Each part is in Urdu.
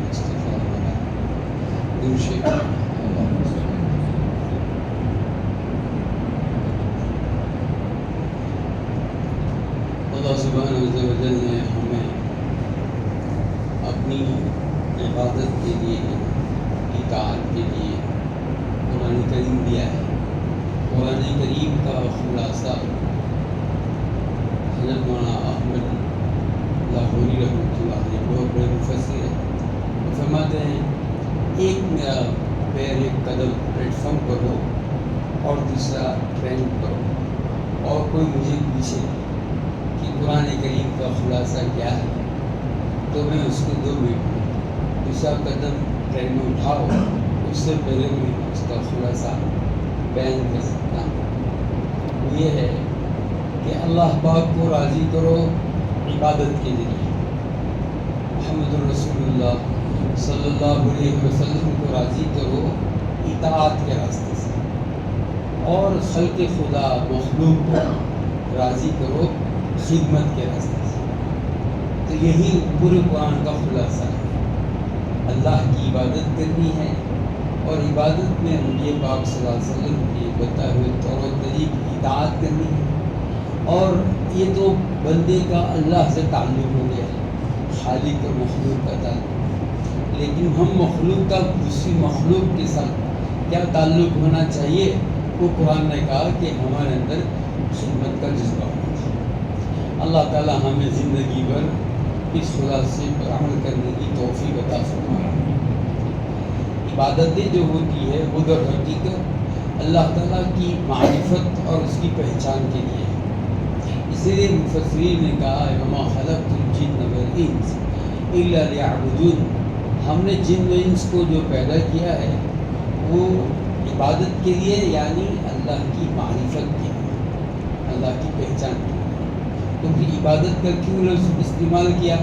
استغفار والا درود شریف اللہ سبحانہ وتعالی نے ہمیں اپنی عبادت کے لیے، اطاعت کے لیے قرآن کریم دیا ہے۔ قرآن کریم کا خلاصہ حضرت مولانا احمد لاہوری رحمۃ اللہ علیہ بہت بڑے مفسر ہیں، وہ فرماتے ہیں ایک میرا پیر ایک قدم پلیٹ فارم پر ہو اور دوسرا ٹرین پر ہو، اور کوئی مجھے پوچھے کہ قرآن کریم کا خلاصہ کیا ہے تو میں اس کو 2 منٹ دوسرا قدم ٹرین میں اٹھاؤ اس سے پہلے میں اس کا خلاصہ بیان کر سکتا ہوں۔ وہ یہ ہے کہ اللہ پاک کو راضی کرو عبادت کے ذریعے، محمد الرسول اللہ صلی اللہ علیہ وسلم کو راضی کرو اطاعت کے راستے سے، اور خلق خدا مخلوق کو راضی کرو خدمت کے راستے سے۔ تو یہی پورے قرآن کا خلاصہ ہے، اللہ کی عبادت کرنی ہے، اور عبادت میں نبی پاک صلی اللہ علیہ وسلم کے بتائے ہوئے طور و طریق کی اطاعت کرنی ہے۔ اور یہ تو بندے کا اللہ سے تعلق ہو گیا ہے، خالق اور مخلوق کا تعلق، لیکن ہم مخلوق کا دوسری مخلوق کے ساتھ کیا تعلق ہونا چاہیے؟ وہ قرآن نے کہا کہ ہمارے اندر خدمت کا جذبہ ہونا چاہیے۔ اللہ تعالی ہمیں زندگی بھر اس خلاصے پر عمل کرنے کی توفیق عطا فرمائے۔ عبادتیں جو ہوتی ہے وہ در حقیقت اللہ تعالیٰ کی معرفت اور اس کی پہچان کے لیے ہے۔ اسی لیے مفسرین نے کہا وما خلقت الجن والانس الا لیعبدون، ہم نے جن و انس کو جو پیدا کیا ہے وہ عبادت کے لیے، یعنی اللہ کی معرفت کے لیے، اللہ کی پہچان کے لیے۔ تو پھر عبادت کا کیوں لفظ استعمال کیا؟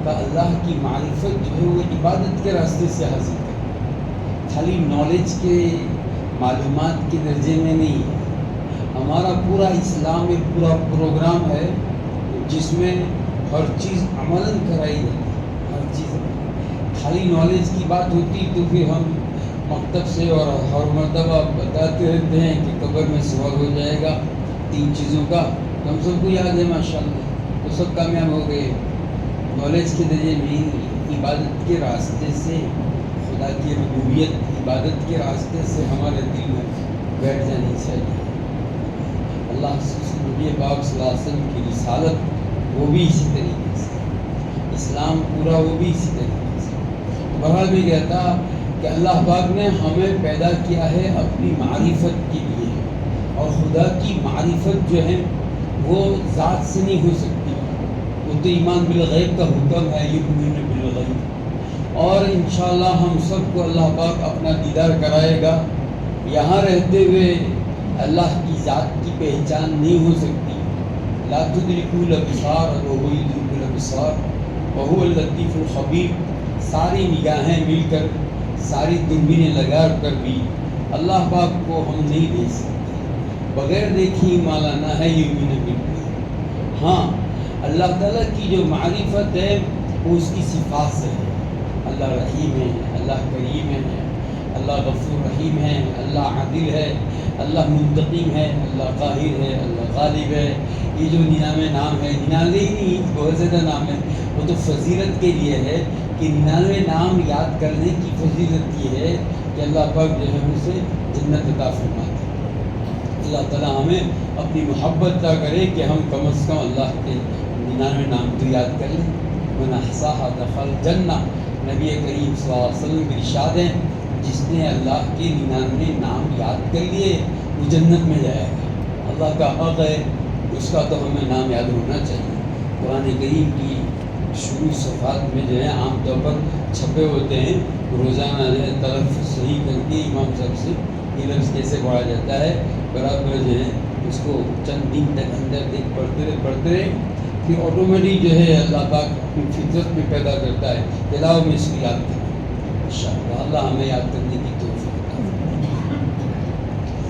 کہ اللہ کی معرفت جو ہے وہ عبادت کے راستے سے حاصل کریں، خالی نالج کے معلومات کے درجے میں نہیں ہے۔ ہمارا پورا اسلام ایک پورا پروگرام ہے جس میں ہر چیز عملاً کرائی جاتی ہے، ہر چیز۔ خالی نالج کی بات ہوتی تو پھر ہم مکتب سے اور ہر مرتبہ بتاتے رہتے ہیں کہ قبر میں سوال ہو جائے گا 3 چیزوں کا، ہم سب کو یاد ہے ماشاءاللہ، تو سب کامیاب ہو گئے۔ نالج کے درجے میں عبادت کے راستے سے خدا کی ربوبیت، عبادت کے راستے سے ہمارے دل میں بیٹھ جانی چاہیے۔ اللہ نبی پاک صلی اللہ علیہ وسلم کی رسالت وہ بھی اسی طریقے سے، اسلام پورا وہ بھی اسی طریقے سے۔ بہرحال میں کہتا کہ اللہ پاک نے ہمیں پیدا کیا ہے اپنی معرفت کے لیے، اور خدا کی معرفت جو ہے وہ ذات سے نہیں ہو سکتی، وہ تو ایمان بالغیب کا حکم ہے، یؤمن بالغیب، اور انشاءاللہ ہم سب کو اللہ پاک اپنا دیدار کرائے گا۔ یہاں رہتے ہوئے اللہ کی ذات کی پہچان نہیں ہو سکتی۔ لا تدرکوا الابصار وهو یدرک الابصار وهو اللطیف الخبیر، ساری نگاہیں مل کر، ساری دوربینیں لگا کر بھی اللہ پاک کو ہم نہیں دیکھ سکتے، بغیر دیکھی مولانا ہے یؤمن بالغیب۔ ہاں، اللہ تعالیٰ کی جو معرفت ہے وہ اس کی صفات سے ہے، اللہ رحیم ہے، اللہ کریم ہے، اللہ غفور رحیم ہے، اللہ عادل ہے، اللہ منتقم ہے، اللہ قاہر ہے، اللہ غالب ہے۔ یہ جو 99 نام ہے، 99 ہی نہیں بہت زیادہ نام ہے، وہ تو فضیلت کے لیے ہے کہ 99 نام یاد کرنے کی فضیلت یہ ہے کہ اللہ پاک جو ہے اسے جنت عطا فرماتے ہیں۔ اللہ تعالیٰ ہمیں اپنی محبت عطا کرے کہ ہم کم از کم اللہ کے 99 نام تو یاد کر لیں۔ من احصاها دخل الجنہ، نبی کریم صلی اللہ علیہ وسلم کی ارشاد ہے جس نے اللہ کے 99 نام یاد کر لیے وہ جنت میں جائے گا۔ اللہ کا حق ہے، اس کا تو ہمیں نام یاد ہونا چاہیے۔ قرآن کریم کی شروع صفحات میں جو ہے عام طور پر چھپے ہوتے ہیں، روزانہ تلفظ صحیح کر کے امام صاحب سے یہ لفظ کیسے پڑھا جاتا ہے، برابر جو ہے اس کو چند دن تک اندر دیکھ پڑھتے رہے، پھر آٹومیٹک جو ہے اللہ پاک اپنی فطرت میں پیدا کرتا ہے کہ لاؤ میں اس کو یاد کروں۔ انشاءاللہ اللہ ہمیں یاد کرنے کی توفیق عطا فرمائے۔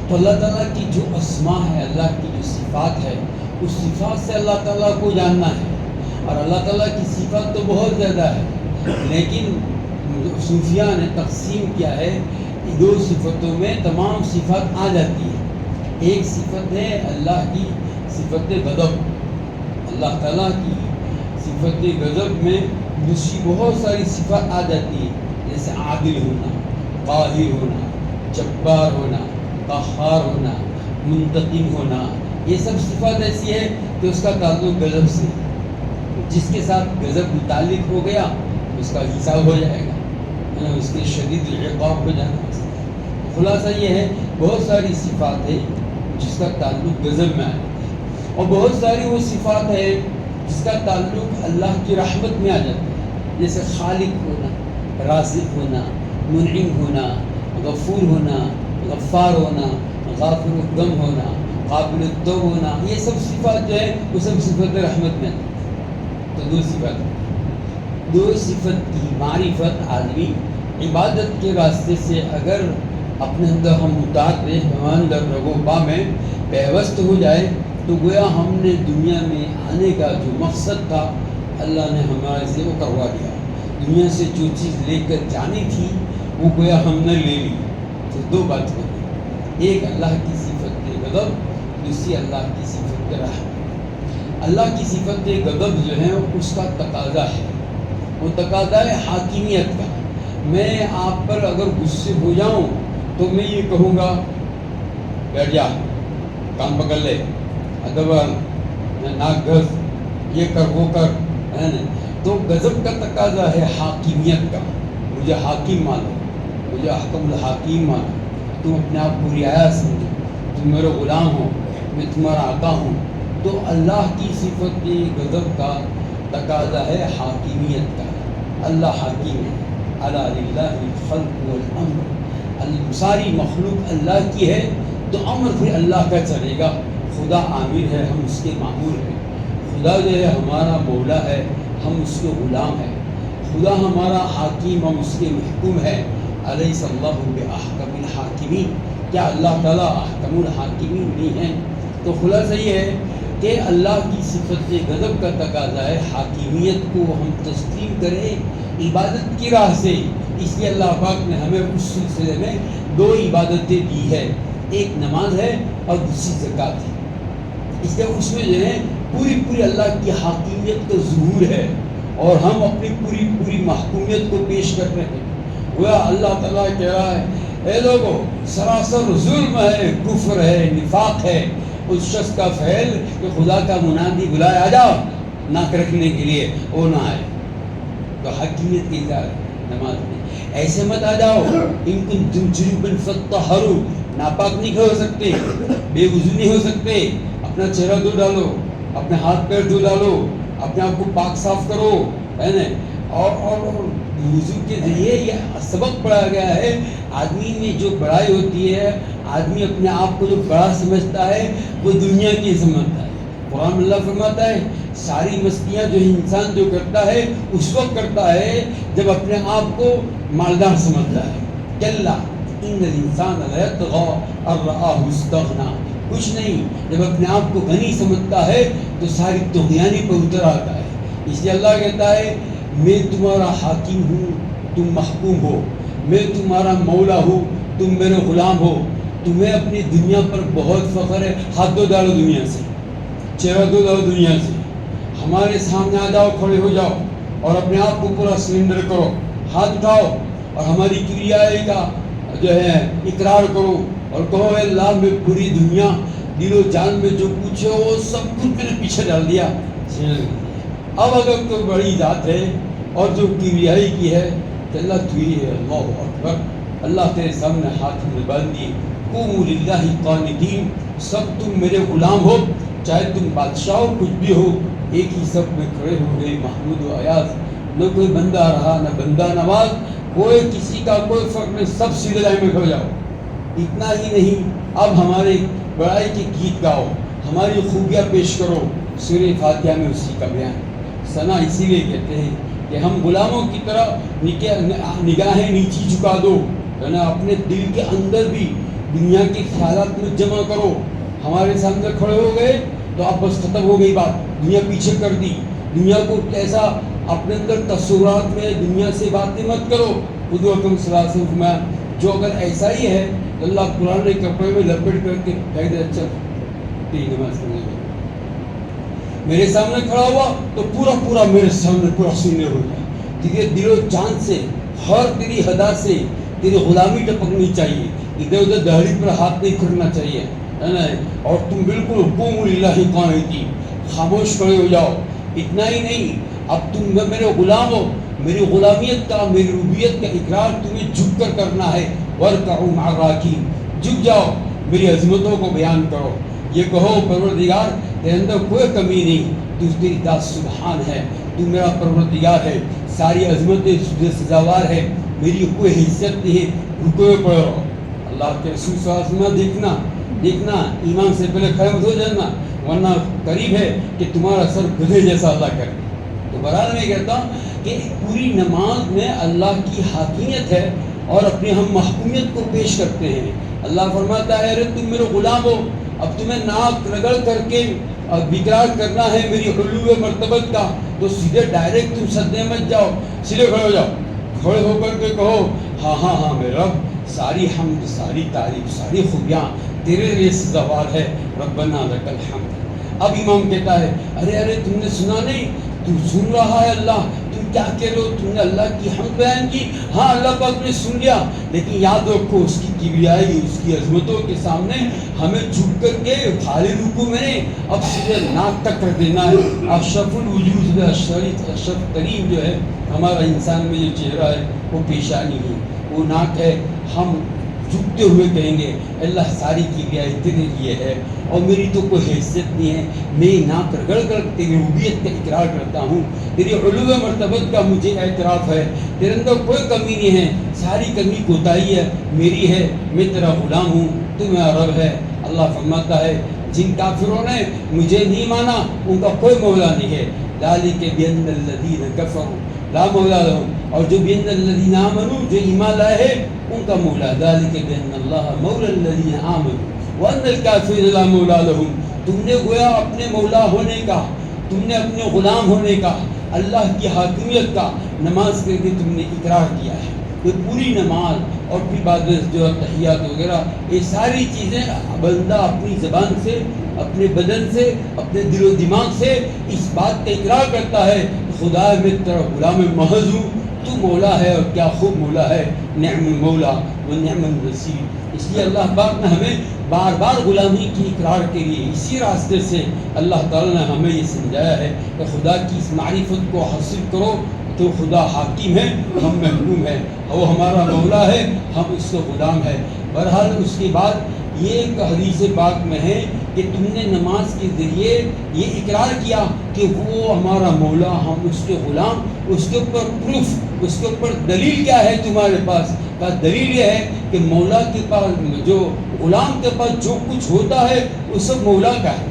تو اللہ تعالیٰ کی جو اسماء ہے، اللہ کی جو صفات ہے، اس صفات سے اللہ تعالیٰ کو جاننا ہے، اور اللہ تعالیٰ کی صفات تو بہت زیادہ ہے، لیکن صوفیاء نے تقسیم کیا ہے، دو صفتوں میں تمام صفات آ جاتی ہے۔ ایک صفت ہے اللہ کی صفت غضب، اللہ تعالیٰ کی صفت غضب میں دوسری بہت ساری صفات آ جاتی ہے، جیسے عادل ہونا، قاہر ہونا، جبار ہونا، قہار ہونا، منتقم ہونا۔ یہ سب صفات ایسی ہے کہ اس کا تعلق غضب سے، جس کے ساتھ غضب متعلق ہو گیا اس کا حساب ہو جائے گا، اس کے شدید العقاب ہو جانا۔ خلاصہ یہ ہے بہت ساری صفات ہے جس کا تعلق غضب میں آتا ہے، اور بہت ساری وہ صفات ہے جس کا تعلق اللہ کی رحمت میں آ جاتا ہے، جیسے خالق ہونا، رازق ہونا، منعم ہونا، غفور ہونا، غفار ہونا، غافر الذنب ہونا، قابل التوب ہونا۔ یہ سب صفات جو ہے وہ سب صفت رحمت میں آتی ہے۔ تو دو صفت کی معرفت آدمی عبادت کے راستے سے اگر اپنے اندر ہم اتار دیں، ہمارے اندر رگو پا میں پیوست ہو جائے، تو گویا ہم نے دنیا میں آنے کا جو مقصد تھا اللہ نے ہمارے سے وہ کروا دیا۔ دنیا سے جو چیز لے کر جانی تھی وہ گویا ہم نے لے لی۔ تو دو بات ہو گئی، ایک اللہ کی صفت غضب، دوسری اللہ کی صفت رحمت۔ اللہ کی صفت غضب جو ہے اس کا تقاضا ہے، وہ تقاضا ہے حاکمیت کا۔ میں آپ پر اگر غصے ہو جاؤں تو میں یہ کہوں گا بیٹھ جا، کام پکڑ لے، ادب ناک گھس، یہ کر وہ کر، ہے نا۔ تو غضب کا تقاضا ہے حاکمیت کا، مجھے حاکم مانو، مجھے احکم الحاکم مانو، تم اپنے آپ کو رعایا سمجھو، تم میرے غلام ہو، میں تمہارا آقا ہوں۔ تو اللہ کی صفت غضب کا تقاضا ہے حاکمیت کا۔ اللہ حاکم ہے، الا للہ الخلق والامر، ساری مخلوق اللہ کی ہے تو امر پھر اللہ کا چلے گا۔ خدا عامر ہے، ہم اس کے معمور ہیں۔ خدا جو ہے ہمارا مولا ہے، ہم اس کے غلام ہیں۔ خدا ہمارا حاکم، ہم اس کے محکوم ہیں۔ الیس اللہ باحکم الحاکمین، کیا اللہ تعالیٰ احکم الحاکمین نہیں ہیں؟ تو خلاصہ یہ ہے کہ اللہ کی صفت غضب کا تقاضا ہے حاکمیت کو ہم تسلیم کریں عبادت کی راہ سے۔ اس لیے اللہ پاک نے ہمیں اس سلسلے میں دو عبادتیں دی ہے، ایک نماز ہے اور دوسری زکوٰۃ ہے۔ اس لیے اس میں جو ہے پوری اللہ کی حاکمیت کا ظہور ہے، اور ہم اپنی پوری محکومیت کو پیش کر رہے ہیں۔ وہ اللہ تعالیٰ کہہ رہا ہے اے لوگو سراسر ظلم ہے، کفر ہے، نفاق ہے اس شخص کا فعل کہ خدا کا منادی بلائے آ جاؤ ناک رکھنے کے لیے، وہ نہ آئے۔ تو حاکمیت کی اظہار نماز میں ایسے مت آ جاؤ، ان کنتم جنبا فطہروا، ناپاک نہیں ہو سکتے، بے وضو نہیں ہو سکتے، اپنا چہرہ دھو ڈالو، اپنے ہاتھ پیر دھو ڈالو، اپنے آپ کو پاک صاف کرو، ہے نا۔ اور وضو کے ذریعے یہ سبق پڑھا گیا ہے، آدمی میں جو بڑائی ہوتی ہے، آدمی اپنے آپ کو جو بڑا سمجھتا ہے وہ دنیا کی سمجھتا ہے۔ قرآن اللہ فرماتا ہے ساری مستیاں جو انسان جو کرتا ہے اس وقت کرتا ہے جب اپنے آپ کو مالدار سمجھتا ہے۔ کلا ان الانسان لیطغی ان رآہ استغنی، کچھ نہیں، جب اپنے آپ کو غنی سمجھتا ہے تو ساری طغیانی پر اتر آتا ہے۔ اس لیے اللہ کہتا ہے میں تمہارا حاکم ہوں، تم محکوم ہو، میں تمہارا مولا ہوں، تم میرے غلام ہو، تمہیں اپنی دنیا پر بہت فخر ہے۔ ہاتھ دھو ڈالو دنیا سے، چہرہ دھو ڈالو دنیا سے، ہمارے سامنے آ جاؤ، کھڑے ہو جاؤ اور اپنے آپ کو پورا سرنڈر کرو، ہاتھ اٹھاؤ اور ہماری کریائی کا جو ہے اقرار کرو اور کہو اے اللہ میں پوری دنیا دل و جان میں جو پوچھے وہ سب کچھ میں نے پیچھے ڈال دیا۔ اب اگر کوئی بڑی ذات ہے اور جو کبریائی کی ہے تو اللہ تو ہی ہے۔ اللہ اکبر، اللہ تیرے سامنے ہاتھ میں باندھ دیے، قوموا للہ قانتین، سب تم میرے غلام ہو، چاہے تم بادشاہ ہو، کچھ بھی ہو، ایک ہی سب میں کھڑے ہو گئے محمود و ایاز۔ نہ کوئی بندہ رہا نہ بندہ نواز، کوئی کسی کا کوئی فرق نہیں، سب سیدھے لائن میں کھڑ جاؤ۔ اتنا ہی نہیں، اب ہمارے بڑائی کے گیت گاؤ، ہماری خوبیاں پیش کرو۔ سورہ فاتحہ میں اسی کا بیان۔ ثنا اسی لیے کہتے ہیں کہ ہم غلاموں کی طرح نگاہیں نیچی جھکا دو، ہے نا، اپنے دل کے اندر بھی دنیا کے خیالات میں جمع کرو۔ ہمارے سامنے کھڑے ہو گئے تو اب بس ختم ہو گئی بات، دنیا پیچھے کر دی، دنیا کو ایسا اپنے اندر تصورات میں دنیا سے باتیں مت کرو. حضور اکرم صلی اللہ علیہ وسلم فرمایا جو اگر ایسا ہی ہے تو اللہ قرآن کے کپڑے میں لپیٹ کر کے پھینک دے. چل تیری نماز کرنے لگا. میرے سامنے کھڑا ہوا تو پورا میرے سامنے پورا سینئر ہو گیا. تیرے دل و جان سے ہر تیری ہدا سے تیری غلامی ٹپکنی چاہیے. ادھر ادھر دہڑی پر ہاتھ نہیں کھڑنا چاہیے ہے نا. اور تم بالکل حکم للہ قانتی خاموش کھڑے ہو جاؤ. اتنا ہی نہیں اب تم میرے غلام ہو. میری غلامیت کا میری ربوبیت کا اقرار تمہیں جھک کر کرنا ہے. وارکعوا مع الراکعین جھک جاؤ میری عظمتوں کو بیان کرو. یہ کہو پروردگار تیرے اندر کوئی کمی نہیں. تو تیری ذات سبحان ہے. تو میرا پروردگار ہے. ساری عظمتیں تجھے سزاوار ہے. میری کوئی حیثیت نہیں ہے. رکوع پڑھ رہو. اللہ کے رسول صلی اللہ علیہ وسلم دیکھنا ایمان سے پہلے کھڑے مت ہو جانا ورنہ قریب ہے کہ تمہارا سر گدھے جیسا اللہ کرے. تو بہرحال میں کہتا ہوں کہ پوری نماز میں اللہ کی حاکمیت ہے اور اپنی ہم محکومیت کو پیش کرتے ہیں. اللہ فرماتا ہے ارے تم میرے غلام ہو. اب تمہیں ناک رگڑ کر کے بیقرار کرنا ہے میری علو مرتبت کا تو سیدھے ڈائریکٹ تم سجدے مت جاؤ. سیدھے کھڑے ہو جاؤ. کھڑے ہو کر کے کہو ہاں میرے رب ساری حمد ساری تعریف ساری خوبیاں تیرے لیے سزاوار ہے. ربنا لک الحمد. اب امام کہتا ہے ارے تم نے سنا نہیں. تم سن رہا ہے اللہ تم کیا کہہ رہے ہو. تم نے اللہ کی حمد بیان کی. ہاں اللہ پاک نے سن لیا لیکن یاد رکھو اس کی کبریائی اس کی عظمتوں کے سامنے ہمیں جھک کر کے خالی رکوع میں نے اب سیدھے ناک تک کر دینا ہے. اشرف الوجود اشرف ترین جو ہے ہمارا انسان میں جو چہرہ ہے وہ پیشانی ہے وہ ناک ہے. ہم جھکتے ہوئے کہیں گے اللہ ساری کبریائی تیرے لیے ہے اور میری تو کوئی حیثیت نہیں ہے. میں ناک رگڑ کر تیری ربوبیت کا اقرار کرتا ہوں. تیری علو مرتبت کا مجھے اعتراف ہے. تیرے اندر کوئی کمی نہیں ہے. ساری کمی کوتاہی ہے میری ہے. میں تیرا غلام ہوں. تو میرا رب ہے. اللہ فرماتا ہے جن کافروں نے مجھے نہیں مانا ان کا کوئی مولا نہیں ہے. ذالک بأن الذین کفروا لا مولا لهم. اور جو بأن الذین آمنوا جو ایمان لائے ہیں ان کا مولا. ذالک بأن اللہ مولا الذین آمنوا وَأَنَّ الْكَافِرِينَ لَا مَوْلَىٰ لَهُمْ. تم نے گویا اپنے مولا ہونے کا تم نے اپنے غلام ہونے کا اللہ کی حاکمیت کا نماز کر کے تم نے اقرار کیا ہے. یہ پوری نماز اور پھر بعد جو تحیات وغیرہ یہ ساری چیزیں بندہ اپنی زبان سے اپنے بدن سے اپنے دل و دماغ سے اس بات کا اقرار کرتا ہے خدا میں تیرا غلام محض ہوں. تو مولا ہے اور کیا خوب مولا ہے. نعم المولا و نعم النصیر. اس لیے اللہ پاک نے ہمیں بار بار غلامی کی اقرار کے لیے اسی راستے سے اللہ تعالیٰ نے ہمیں یہ سمجھایا ہے کہ خدا کی اس معرفت کو حاصل کرو تو خدا حاکم ہے ہم محکوم ہیں. وہ ہمارا مولا ہے ہم اس کے غلام ہیں. بہرحال اس کے بعد یہ ایک حدیث پاک میں ہے کہ تم نے نماز کے ذریعے یہ اقرار کیا کہ وہ ہمارا مولا ہم اس کے غلام. اس کے اوپر پروف اس کے اوپر دلیل کیا ہے تمہارے پاس؟ کا دلیل یہ ہے کہ مولا کے پاس جو غلام کے پاس جو کچھ ہوتا ہے وہ سب مولا کا ہے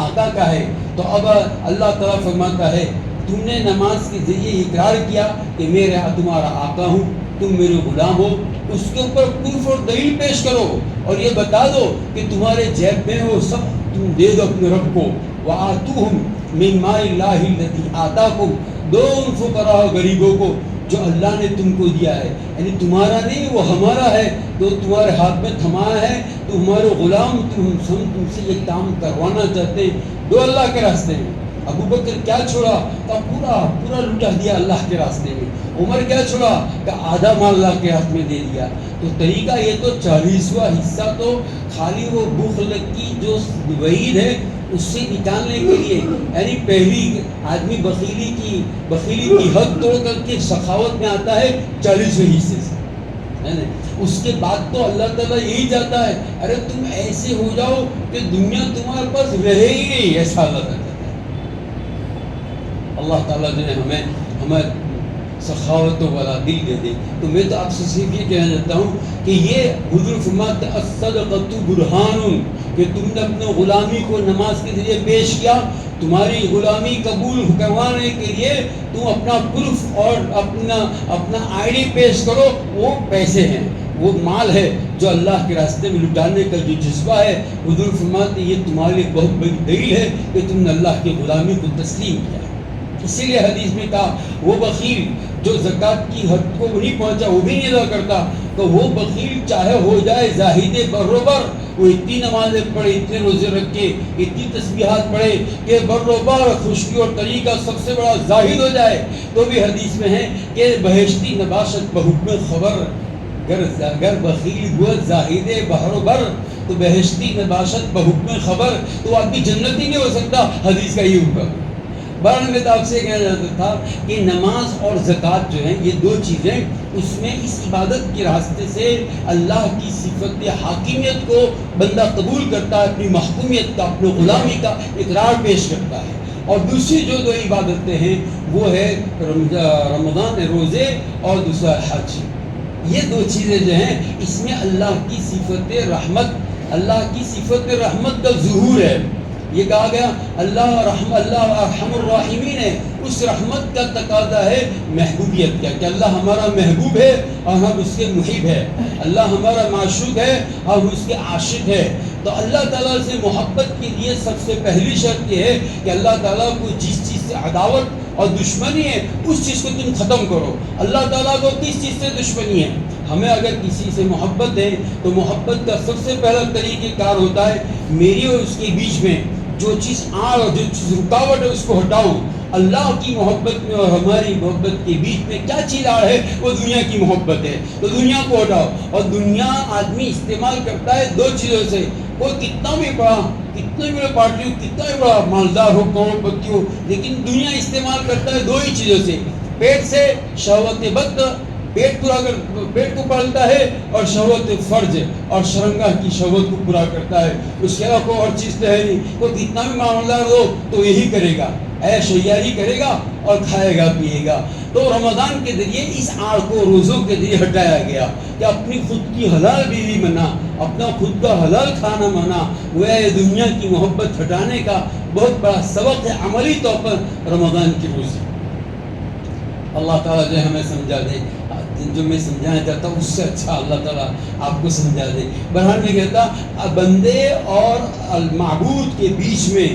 آقا کا ہے. تو اب اللہ تعالیٰ فرماتا ہے تم نے نماز کے ذریعے اقرار کیا کہ میں تمہارا آقا ہوں تم میرے غلام ہو. اس کے اوپر پروف اور دلیل پیش کرو اور یہ بتا دو کہ تمہارے جیب میں وہ سب تم دے دو اپنے رب کو. وَآتُوهُمْ مِن مَاءِ اللَّهِ الَّذِي آتَاكُمْ. دو ان فقراء غریبوں کو جو اللہ نے تم کو دیا ہے. یعنی تمہارا نہیں وہ ہمارا ہے تو تمہارے ہاتھ میں تھمایا ہے تو ہمارے غلام تم سے یہ کام کروانا چاہتے ہیں. دو اللہ کے راستے میں. ابو بکر کیا چھوڑا کہ پورا لٹا دیا اللہ کے راستے میں. عمر کیا چھوڑا کہ آدھا مال اللہ کے ہاتھ میں دے دیا. تو طریقہ یہ تو 40واں حصہ تو خالی وہ بخل کی جو وعید ہے اس سے نکالنے کے لیے. یعنی پہلی آدمی بخیلی کی حد توڑ کر کے سخاوت میں آتا ہے 40ویں حصے سے. اس کے بعد تو اللہ تعالیٰ یہی چاہتا ہے ارے تم ایسے ہو جاؤ کہ دنیا تمہارے پاس رہے ہی نہیں. ایسا اللہ تعالیٰ چاہتا ہے. اللہ تعالیٰ جو ہے ہمیں سخاوت والا دل دے دے. تو میں تو آپ سے صرف یہ کہنا چاہتا ہوں کہ یہ حضور فرماتے ہیں الصدقۃ برہان کہ تم نے اپنے غلامی کو نماز کے ذریعے پیش کیا. تمہاری غلامی قبول کروانے کے لیے تم اپنا پروف اور اپنا آئی ڈی پیش کرو. وہ پیسے ہیں وہ مال ہے جو اللہ کے راستے میں لٹانے کا جو جذبہ ہے. حضور فرماتے ہیں یہ تمہارے لیے بہت بڑی دلیل ہے کہ تم نے اللہ کی غلامی کو تسلیم کیا. اسی لیے حدیث میں کہا وہ بخیل جو زکوٰۃ کی حد کو نہیں پہنچا وہ بھی نہیں ادا کرتا، تو وہ بخیل چاہے ہو جائے زاہد برابر، وہ اتنی نمازیں پڑھے، اتنے روزے رکھے، اتنی تسبیحات پڑھے کہ برابر خشکی اور طری کا سب سے بڑا زاہد ہو جائے، تو بھی حدیث میں ہے کہ بہشتی نباشت بحکم خبر، گر بخیل بود زاہد برابر تو بہشتی نباشت بحکم خبر، تو آدمی جنت ہی نہیں ہو سکتا، حدیث کا یہ حکم۔ بہرحال میں تو آپ سے کہنا چاہتا تھا کہ نماز اور زکوٰۃ جو ہیں یہ دو چیزیں، اس میں اس عبادت کے راستے سے اللہ کی صفت حاکمیت کو بندہ قبول کرتا ہے، اپنی محکومیت کا، اپنی غلامی کا اقرار پیش کرتا ہے۔ اور دوسری جو دو عبادتیں ہیں وہ ہے رمضان روزے اور دوسرا حج۔ یہ دو چیزیں جو ہیں اس میں اللہ کی صفت رحمت، اللہ کی صفت رحمت کا ظہور ہے۔ یہ کہا گیا اللہ ارحم الراحمین ہے، اس رحمت کا تقاضا ہے محبوبیت کا، کہ اللہ ہمارا محبوب ہے اور ہم اس کے محب ہے، اللہ ہمارا معشوق ہے ہم اس کے عاشق ہے۔ تو اللہ تعالیٰ سے محبت کے لیے سب سے پہلی شرط یہ ہے کہ اللہ تعالیٰ کو جس چیز سے عداوت اور دشمنی ہے اس چیز کو تم ختم کرو۔ اللہ تعالیٰ کو کس چیز سے دشمنی ہے؟ ہمیں اگر کسی سے محبت ہے تو محبت کا سب سے پہلا طریقہ کار ہوتا ہے میری اور اس کے بیچ میں جو چیز آڑ اور جو چیز رکاوٹ ہے اس کو ہٹاؤں۔ اللہ کی محبت میں اور ہماری محبت کے بیچ میں کیا چیز آڑ ہے؟ وہ دنیا کی محبت ہے، تو دنیا کو ہٹاؤ۔ اور دنیا آدمی استعمال کرتا ہے دو چیزوں سے، کوئی کتنا بھی بڑا، کتنے بڑے پارٹی ہو، کتنا بھی بڑا مالدار ہو، کروڑ پتی ہو، لیکن دنیا استعمال کرتا ہے دو ہی چیزوں سے، پیٹ سے شہوت بد، پیٹ کو پالتا ہے، اور شہوت فرج اور شرمگاہ کی شہوت کو پورا کرتا ہے۔ اس کے علاوہ کوئی اور چیز تو ہے نہیں۔ کوئی کتنا بھی مالدار ہو تو یہی کرے گا، عیش عیاری کرے گا اور کھائے گا پیے گا۔ تو رمضان کے ذریعے اس آڑ کو روزوں کے ذریعے ہٹایا گیا کہ اپنی خود کی حلال بیوی منا، اپنا خود کا حلال کھانا منا، وہ دنیا کی محبت ہٹانے کا بہت بڑا سبق ہے عملی طور پر رمضان کی روزے۔ اللہ تعالیٰ جو ہمیں سمجھا دے، جو میں سمجھانا چاہتا ہوں اس سے اچھا اللہ تعالیٰ آپ کو سمجھا دے۔ بہرحال میں کہتا بندے اور المعبود کے بیچ میں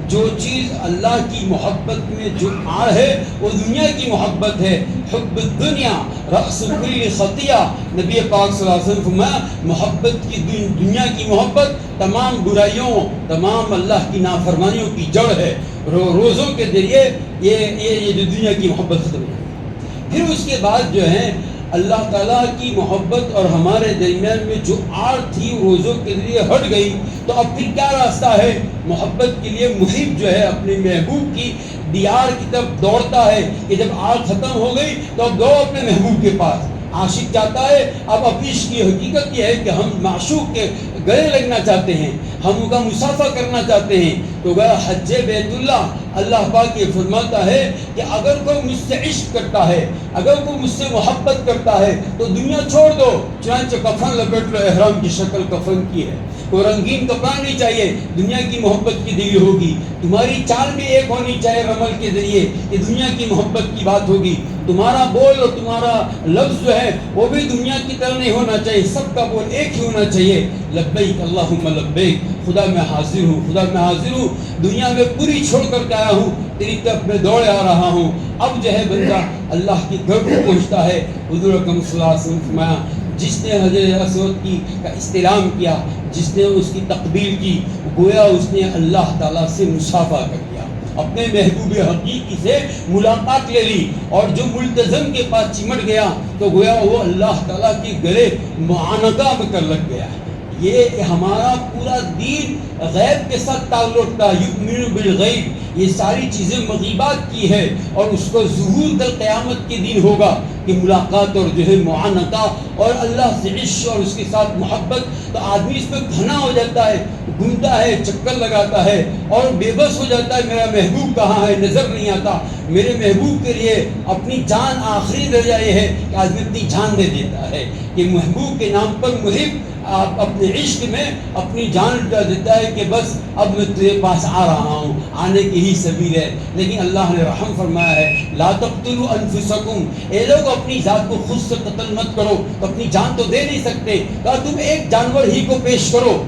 جو چیز اللہ کی محبت میں جو آڑ ہے وہ دنیا کی محبت ہے۔ حب الدنیا رأس کل خطیہ، نبی پاک صلی اللہ علیہ وسلم فرمایا محبت کی دنیا کی محبت تمام برائیوں، تمام اللہ کی نافرمانیوں کی جڑ ہے۔ روزوں کے ذریعے یہ جو دنیا کی محبت ختم ہے۔ پھر اس کے بعد جو ہے اللہ تعالیٰ کی محبت اور ہمارے درمیان میں جو آڑ تھی روزوں کے ذریعے ہٹ گئی، تو اب پھر کیا راستہ ہے؟ محبت کے لیے محب جو ہے اپنے محبوب کی دیار کی طرف دوڑتا ہے کہ جب آڑ ختم ہو گئی تو اب دوڑو اپنے محبوب کے پاس۔ عاشق چاہتا ہے، اب عشق کی حقیقت یہ ہے کہ ہم معشوق کے گلے لگنا چاہتے ہیں، ہم ان کا مصافحہ کرنا چاہتے ہیں۔ تو گیا حج بیت اللہ پاک یہ فرماتا ہے کہ اگر کوئی مجھ سے عشق کرتا ہے، اگر کوئی مجھ سے محبت کرتا ہے تو دنیا چھوڑ دو، چنانچہ کفن لپیٹ لو، احرام کی شکل کفن کی ہے، کوئی رنگین کپڑا نہیں چاہیے، دنیا کی محبت کی دلی ہوگی، تمہاری چال بھی ایک ہونی چاہیے رمل کے ذریعے، یہ دنیا کی محبت کی بات ہوگی، تمہارا بول اور تمہارا لفظ جو ہے وہ بھی دنیا کی طرح نہیں ہونا چاہیے، سب کا بول ایک ہی ہونا چاہیے، لبیک اللہم لبیک، خدا میں حاضر ہوں، خدا میں حاضر ہوں، دنیا میں پوری چھوڑ کر کے آیا ہوں، تیری طرف میں دوڑے آ رہا ہوں۔ اب جو ہے بندہ اللہ کے گھر کو پہنچتا ہے۔ حضور اکرم صلی اللہ علیہ وسلم فرمایا جس نے حجر اسود کا استلام کیا، جس نے اس کی تقبیل کی، گویا اس نے اللہ تعالیٰ سے مصافحہ کر لیا، اپنے محبوب حقیقی سے ملاقات لے لی، اور جو ملتزم کے پاس چمٹ گیا تو گویا وہ اللہ تعالیٰ کے گلے معانقہ میں کر لگ گیا۔ یہ ہمارا پورا دین غیب کے ساتھ تعلق تھا، یؤمن بالغیب، یہ ساری چیزیں مغیبات کی ہے، اور اس کو ظہور کل قیامت کے دن ہوگا کہ ملاقات اور جو ہے معانقہ اور اللہ سے عشق اور اس کے ساتھ محبت، تو آدمی اس میں گھنا ہو جاتا ہے، گھومتا ہے، چکر لگاتا ہے اور بے بس ہو جاتا ہے، میرا محبوب کہاں ہے، نظر نہیں آتا۔ میرے محبوب کے لیے اپنی جان آخری درجہ یہ ہے کہ آدمی اپنی جان دے دیتا ہے کہ محبوب کے نام پر محب آپ اپنے عشق میں اپنی جان لٹا دیتا ہے کہ بس اب میں تیرے پاس آ رہا ہوں، آنے کی ہی سبیل ہے۔ لیکن اللہ نے رحم فرمایا ہے لا تقتلوا انفسکم، اے لوگ اپنی ذات کو خود سے قتل مت کرو، تو اپنی جان تو دے نہیں سکتے، کہا تم ایک جانور ہی کو پیش کرو،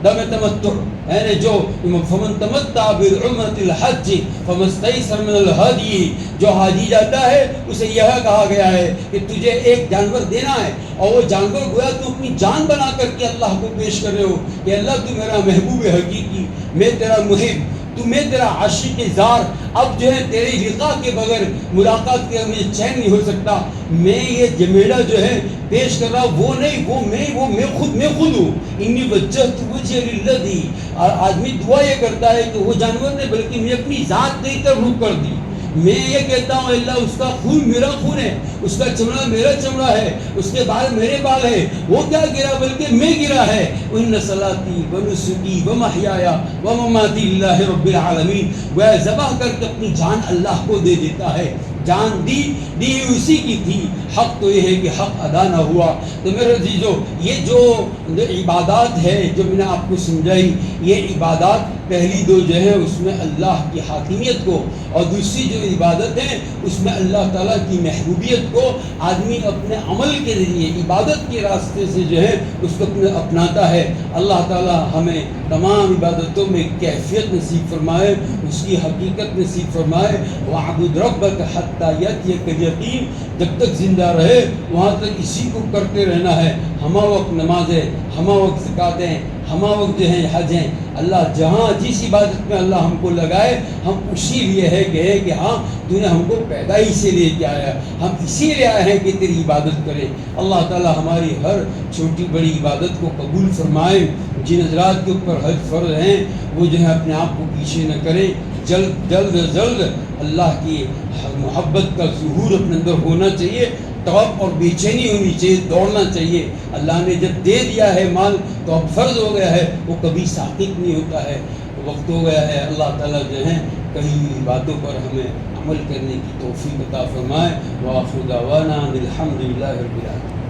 دم تمتع، یعنی جو فمن تمتع بالعمرۃ الحج فما استيسر من الهدی، جو حاجی جاتا ہے اسے یہ کہا گیا ہے کہ تجھے ایک جانور دینا ہے، اور وہ جانور گویا تو اپنی جان بنا کر کے اللہ کو پیش کر رہے ہو کہ اللہ تو میرا محبوب حقیقی، میں تیرا محب، تو میں تیرا عاشق زار، اب جو ہے تیرے لقاء کے بغیر، ملاقات کے مجھے چین نہیں ہو سکتا، میں یہ جمیلہ جو ہے پیش کر رہا وہ نہیں، وہ میں خود ہوں، انی وجہت وجہ للذی، اور آدمی دعا یہ کرتا ہے کہ وہ جانور نے بلکہ میں اپنی ذات دے کر روح کر دی، میں یہ کہتا ہوں اللہ اس کا خون میرا خون ہے، اس کا چمڑا میرا چمڑا ہے، اس کے بال میرے بال ہے، وہ کیا گرا بلکہ میں گرا ہے، ان صلاتی و نسکی و محیایا و مماتی للہ رب العالمین، وہ ذبح کر کے اپنی جان اللہ کو دے دیتا ہے، جان دی اسی کی تھی، حق تو یہ ہے کہ حق ادا نہ ہوا۔ تو میرے عزیزو، یہ جو عبادات ہے جو میں نے آپ کو سمجھائی، یہ عبادات پہلی دو جو ہے اس میں اللہ کی حاکمیت کو، اور دوسری جو عبادت ہے اس میں اللہ تعالیٰ کی محبوبیت کو آدمی اپنے عمل کے ذریعے عبادت کے راستے سے جو ہے اس کو اپناتا ہے۔ اللہ تعالیٰ ہمیں تمام عبادتوں میں کیفیت نصیب فرمائے، اس کی حقیقت نصیب فرمائے۔ وَاعْبُدْ رَبَّكَ حَتَّى يَأْتِيَكَ الْيَقِينُ، جب تک زندہ رہے وہاں تک اسی کو کرتے رہنا ہے، ہمہ وقت نمازیں، ہمہ وقت زکاتیں، ہمہ وقت جو ہیں حج ہیں، اللہ جہاں جس عبادت میں اللہ ہم کو لگائے ہم اسی لیے ہے کہ ہاں تو نے ہم کو پیدا ہی سے لے کے آیا، ہم اسی لیے آئے ہیں کہ تیری عبادت کریں۔ اللہ تعالیٰ ہماری ہر چھوٹی بڑی عبادت کو قبول فرمائے۔ جن حضرات کے اوپر حج فرض ہیں وہ جو ہے اپنے آپ کو پیچھے نہ کریں، جلد اللہ کی محبت کا ظہور اپنے اندر ہونا چاہیے، توب اور بے چینی ہونی چاہیے، دوڑنا چاہیے۔ اللہ نے جب دے دیا ہے مال تو اب فرض ہو گیا ہے، وہ کبھی ساقط نہیں ہوتا ہے، وقت ہو گیا ہے۔ اللہ تعالیٰ جو ہے کئی باتوں پر ہمیں عمل کرنے کی توفیق عطا فرمائے۔ وآخر دعوانا الحمد للہ رب العالمین۔